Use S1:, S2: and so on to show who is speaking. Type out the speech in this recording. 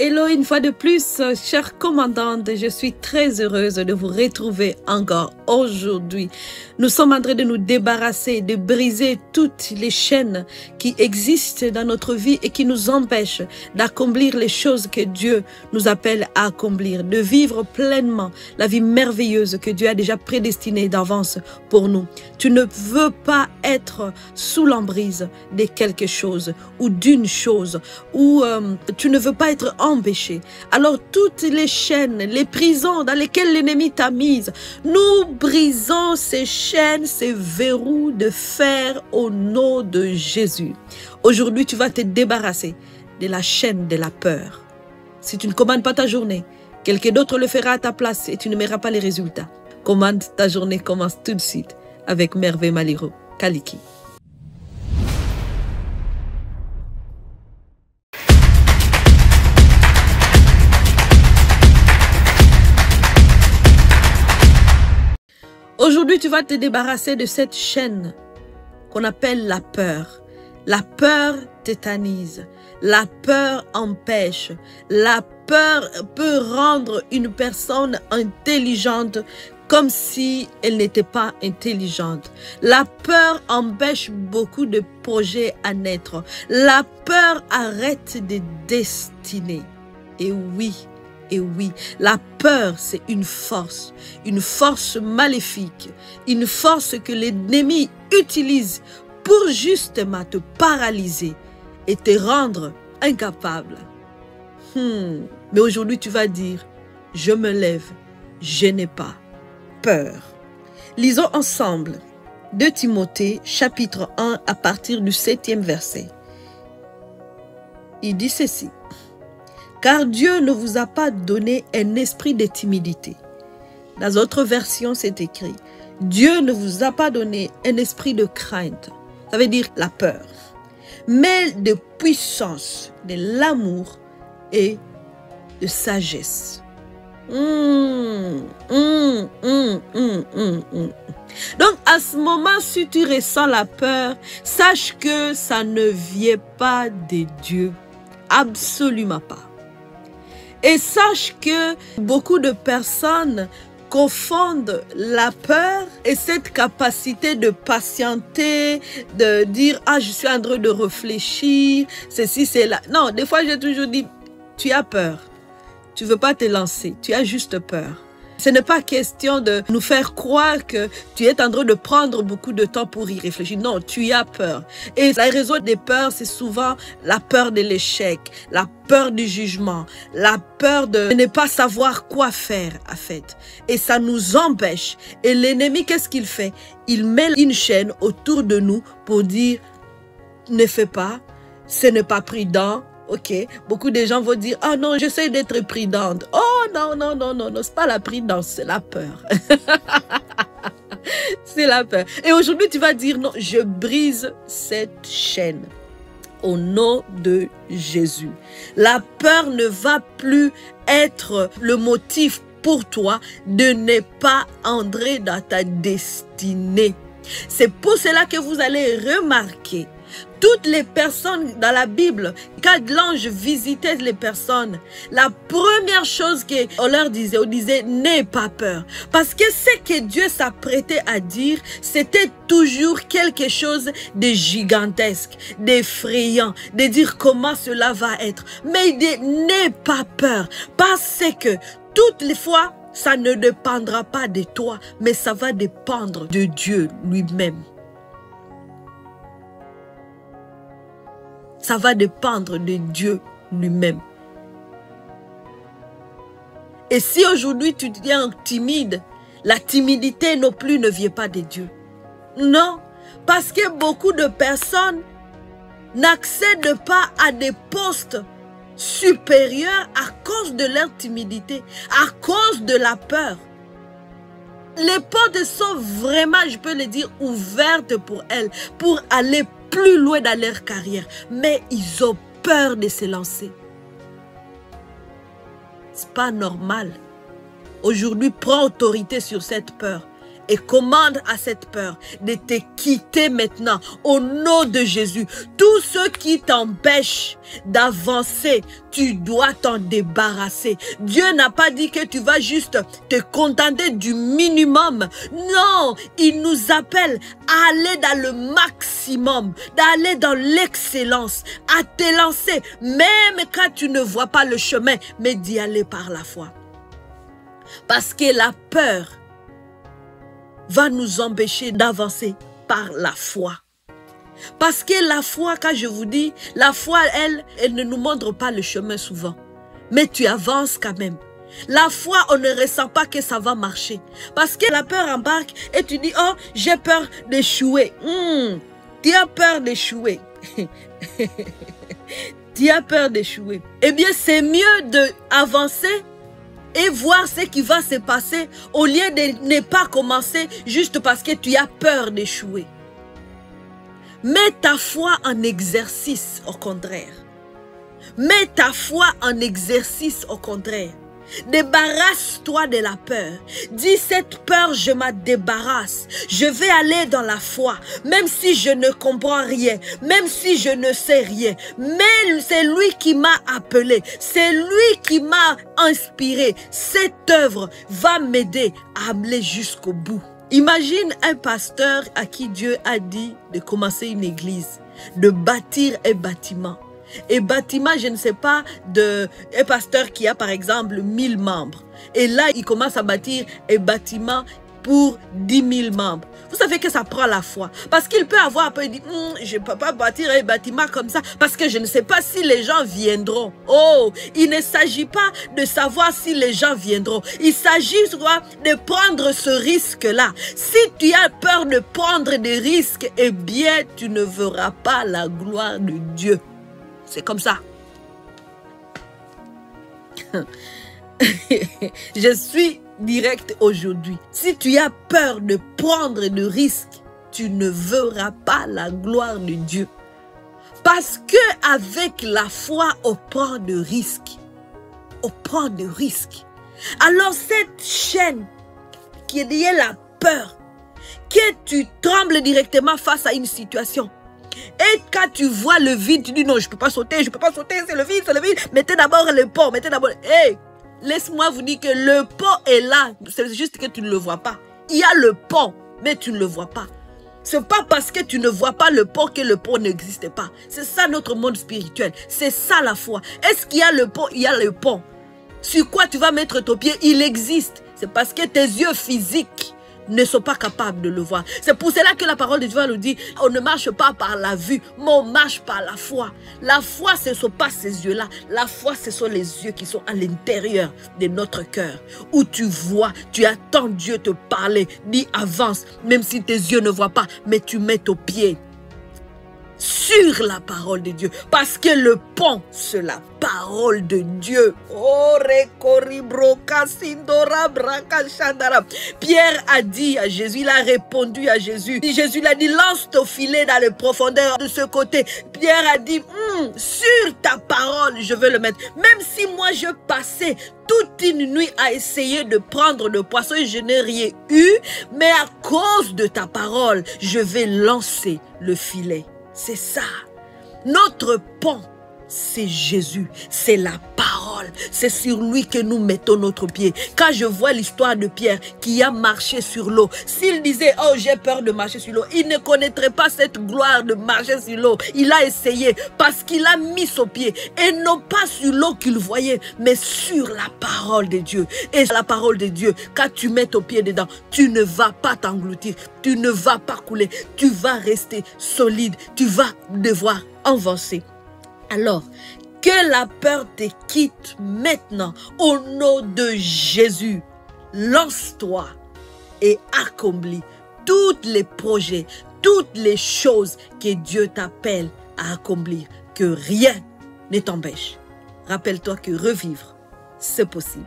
S1: Hello, une fois de plus, chère commandante, je suis très heureuse de vous retrouver encore aujourd'hui. Nous sommes en train de nous débarrasser, de briser toutes les chaînes qui existent dans notre vie et qui nous empêchent d'accomplir les choses que Dieu nous appelle à accomplir, de vivre pleinement la vie merveilleuse que Dieu a déjà prédestinée d'avance pour nous. Tu ne veux pas être sous l'emprise de quelque chose ou d'une chose, ou tu ne veux pas être empêché. Alors toutes les chaînes, les prisons dans lesquelles l'ennemi t'a mise, nous brisons ces chaînes, ces verrous de fer au nom de Jésus. Aujourd'hui, tu vas te débarrasser de la chaîne de la peur. Si tu ne commandes pas ta journée, quelqu'un d'autre le fera à ta place et tu ne verras pas les résultats. Commande ta journée, commence tout de suite avec Merveille Maliro Kaliki. Aujourd'hui, tu vas te débarrasser de cette chaîne qu'on appelle la peur. La peur tétanise. La peur empêche. La peur peut rendre une personne intelligente comme si elle n'était pas intelligente. La peur empêche beaucoup de projets à naître. La peur arrête des destinées. Et oui, la peur, c'est une force maléfique, une force que l'ennemi utilise pour justement te paralyser et te rendre incapable. Mais aujourd'hui, tu vas dire, je me lève, je n'ai pas peur. Lisons ensemble 2 Timothée, chapitre 1, à partir du 7e verset. Il dit ceci. Car Dieu ne vous a pas donné un esprit de timidité. Dans d'autres versions, c'est écrit, Dieu ne vous a pas donné un esprit de crainte. Ça veut dire la peur. Mais de puissance, de l'amour et de sagesse. Donc, à ce moment, si tu ressens la peur, sache que ça ne vient pas de Dieu. Absolument pas. Et sache que beaucoup de personnes confondent la peur et cette capacité de patienter, de dire « Ah, je suis en train de réfléchir, ceci, c'est là. » Non, des fois, j'ai toujours dit « Tu as peur. Tu ne veux pas te lancer. Tu as juste peur. » Ce n'est pas question de nous faire croire que tu es en train de prendre beaucoup de temps pour y réfléchir. Non, tu as peur. Et la raison des peurs, c'est souvent la peur de l'échec, la peur du jugement, la peur de ne pas savoir quoi faire, en fait. Et ça nous empêche. Et l'ennemi, qu'est-ce qu'il fait? Il met une chaîne autour de nous pour dire, ne fais pas, ce n'est pas prudent. Ok, beaucoup de gens vont dire, ah non, j'essaie d'être prudente. Oh non, c'est pas la prudence, c'est la peur. C'est la peur. Et aujourd'hui, tu vas dire, non, je brise cette chaîne. Au nom de Jésus. La peur ne va plus être le motif pour toi de ne pas entrer dans ta destinée. C'est pour cela que vous allez remarquer toutes les personnes dans la Bible, quand l'ange visitait les personnes, la première chose qu'on leur disait, on disait, n'aie pas peur. Parce que ce que Dieu s'apprêtait à dire, c'était toujours quelque chose de gigantesque, d'effrayant, de dire comment cela va être. Mais il dit, n'aie pas peur, parce que toutes les fois, ça ne dépendra pas de toi, mais ça va dépendre de Dieu lui-même. Ça va dépendre de Dieu lui-même. Et si aujourd'hui tu deviens timide, la timidité non plus ne vient pas de Dieu. Non, parce que beaucoup de personnes n'accèdent pas à des postes supérieurs à cause de leur timidité, à cause de la peur. Les portes sont vraiment, je peux le dire, ouvertes pour elles, pour aller plus loin dans leur carrière. Mais ils ont peur de se lancer. C'est pas normal. Aujourd'hui, prends autorité sur cette peur et commande à cette peur de te quitter maintenant au nom de Jésus. Tout ce qui t'empêche d'avancer, tu dois t'en débarrasser. Dieu n'a pas dit que tu vas juste te contenter du minimum. Non, il nous appelle à aller dans le maximum, d'aller dans l'excellence, à te lancer, même quand tu ne vois pas le chemin, mais d'y aller par la foi. Parce que la peur va nous empêcher d'avancer par la foi. Parce que la foi, quand je vous dis, la foi, elle ne nous montre pas le chemin souvent. Mais tu avances quand même. La foi, on ne ressent pas que ça va marcher. Parce que la peur embarque et tu dis, oh, j'ai peur d'échouer. Tu as peur d'échouer. Tu as peur d'échouer. Eh bien, c'est mieux d'avancer et voir ce qui va se passer au lieu de ne pas commencer juste parce que tu as peur d'échouer. Mets ta foi en exercice au contraire. Mets ta foi en exercice au contraire. Débarrasse-toi de la peur. Dis cette peur, je m'en débarrasse. Je vais aller dans la foi, même si je ne comprends rien, même si je ne sais rien. Mais c'est lui qui m'a appelé, c'est lui qui m'a inspiré. Cette œuvre va m'aider à aller jusqu'au bout. Imagine un pasteur à qui Dieu a dit de commencer une église, de bâtir un bâtiment. Et bâtiment, je ne sais pas, un pasteur qui a par exemple 1000 membres. Et là, il commence à bâtir un bâtiment pour 10 000 membres. Vous savez que ça prend la foi. Parce qu'il peut avoir un peu dit, je ne peux pas bâtir un bâtiment comme ça parce que je ne sais pas si les gens viendront. Oh, il ne s'agit pas de savoir si les gens viendront. Il s'agit de prendre ce risque-là. Si tu as peur de prendre des risques, eh bien, tu ne verras pas la gloire de Dieu. C'est comme ça. Je suis direct aujourd'hui. Si tu as peur de prendre de risques, tu ne verras pas la gloire de Dieu. Parce que avec la foi, on prend de risques. On prend de risques. Alors cette chaîne qui est liée à la peur, que tu trembles directement face à une situation. Et quand tu vois le vide, tu dis non, je ne peux pas sauter, c'est le vide, c'est le vide. Mettez d'abord le pont, mettez d'abord... Hey, laisse-moi vous dire que le pont est là. C'est juste que tu ne le vois pas. Il y a le pont, mais tu ne le vois pas. Ce n'est pas parce que tu ne vois pas le pont que le pont n'existe pas. C'est ça notre monde spirituel. C'est ça la foi. Est-ce qu'il y a le pont? Il y a le pont. Sur quoi tu vas mettre ton pied? Il existe. C'est parce que tes yeux physiques ne sont pas capables de le voir. C'est pour cela que la parole de Dieu nous dit, on ne marche pas par la vue, mais on marche par la foi. La foi, ce ne sont pas ces yeux-là. La foi, ce sont les yeux qui sont à l'intérieur de notre cœur. Où tu vois, tu attends Dieu te parler. Dis avance, même si tes yeux ne voient pas, mais tu mets ton pied sur la parole de Dieu. Parce que le pont, c'est la parole de Dieu. Pierre a dit à Jésus, il a répondu à Jésus. Jésus l'a dit, lance ton filet dans les profondeurs de ce côté. Pierre a dit, sur ta parole, je veux le mettre. Même si moi je passais toute une nuit à essayer de prendre le poisson et je n'ai rien eu, mais à cause de ta parole, je vais lancer le filet. C'est ça. Notre pont, c'est Jésus. C'est la parole. C'est sur lui que nous mettons notre pied. Quand je vois l'histoire de Pierre qui a marché sur l'eau, s'il disait, oh, j'ai peur de marcher sur l'eau, il ne connaîtrait pas cette gloire de marcher sur l'eau. Il a essayé parce qu'il a mis son pied. Et non pas sur l'eau qu'il voyait, mais sur la parole de Dieu. Et la parole de Dieu, quand tu mets ton pied dedans, tu ne vas pas t'engloutir. Tu ne vas pas couler. Tu vas rester solide. Tu vas devoir avancer. Alors, que la peur te quitte maintenant au nom de Jésus. Lance-toi et accomplis tous les projets, toutes les choses que Dieu t'appelle à accomplir. Que rien ne t'empêche. Rappelle-toi que revivre, c'est possible.